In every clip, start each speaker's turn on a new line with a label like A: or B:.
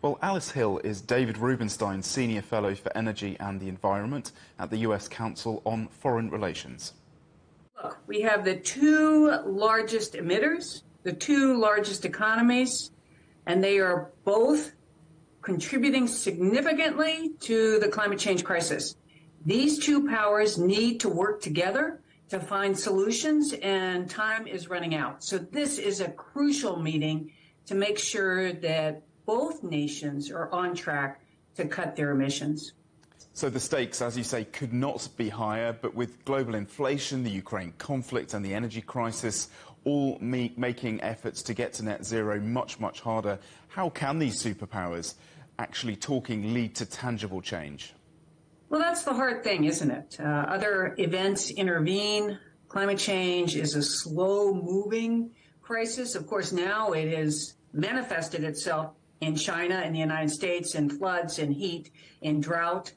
A: Well, Alice Hill is David Rubenstein's Senior Fellow for Energy and the Environment at the US Council on Foreign Relations.
B: Look, we have the two largest emitters, the two largest economies, and they are both contributing significantly to the climate change crisis. These two powers need to work together to find solutions, and time is running out. So this is a crucial meeting to make sure that both nations are on track to cut their emissions.
A: So the stakes, as you say, could not be higher, but with global inflation, the Ukraine conflict and the energy crisis all making efforts to get to net zero much, much harder, how can these superpowers actually talking lead to tangible change?
B: Well, that's the hard thing, isn't it? Other events intervene. Climate change is a slow-moving crisis. Of course, now it has manifested itself in China and the United States in floods and heat and drought.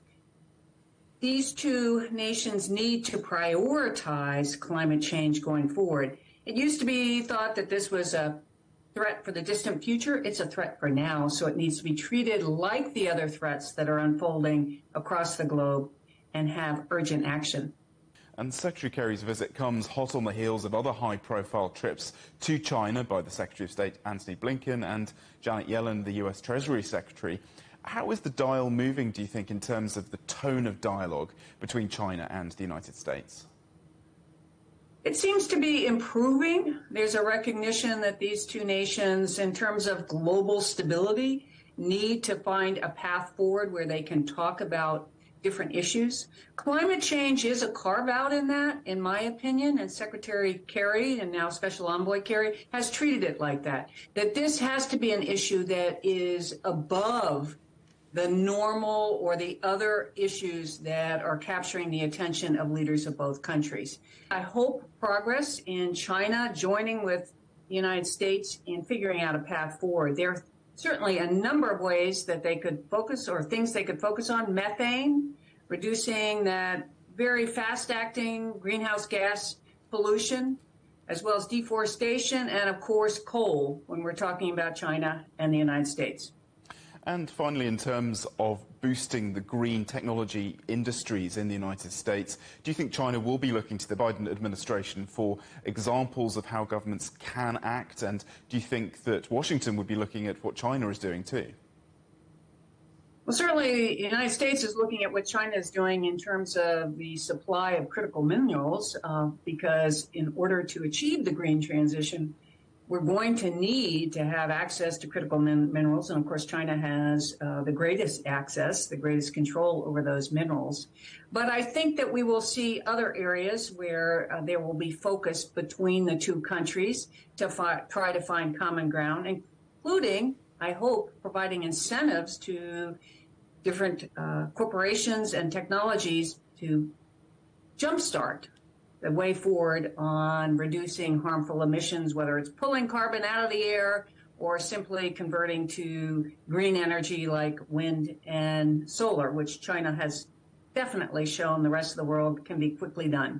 B: These two nations need to prioritize climate change going forward. It used to be thought that this was a threat for the distant future. It's a threat for now, so it needs to be treated like the other threats that are unfolding across the globe and have urgent action.
A: And Secretary Kerry's visit comes hot on the heels of other high-profile trips to China by the Secretary of State Antony Blinken and Janet Yellen, the US Treasury Secretary. How is the dial moving, do you think, in terms of the tone of dialogue between China and the United States?
B: It seems to be improving. There's a recognition that these two nations, in terms of global stability, need to find a path forward where they can talk about different issues. Climate change is a carve-out in that, in my opinion, and Secretary Kerry, and now Special Envoy Kerry, has treated it like that, that this has to be an issue that is above the normal or the other issues that are capturing the attention of leaders of both countries. I hope progress in China joining with the United States in figuring out a path forward. There are certainly a number of ways that they could focus, or things they could focus on. Methane, reducing that very fast-acting greenhouse gas pollution, as well as deforestation, and of course coal, when we're talking about China and the United States.
A: And finally, in terms of boosting the green technology industries in the United States, do you think China will be looking to the Biden administration for examples of how governments can act? And do you think that Washington would be looking at what China is doing too?
B: Well, certainly the United States is looking at what China is doing in terms of the supply of critical minerals, because in order to achieve the green transition, we're going to need to have access to critical minerals. And of course, China has the greatest access, the greatest control over those minerals. But I think that we will see other areas where there will be focus between the two countries to try to find common ground, including, I hope, providing incentives to different corporations and technologies to jumpstart the way forward on reducing harmful emissions, whether it's pulling carbon out of the air or simply converting to green energy like wind and solar, which China has definitely shown the rest of the world can be quickly done.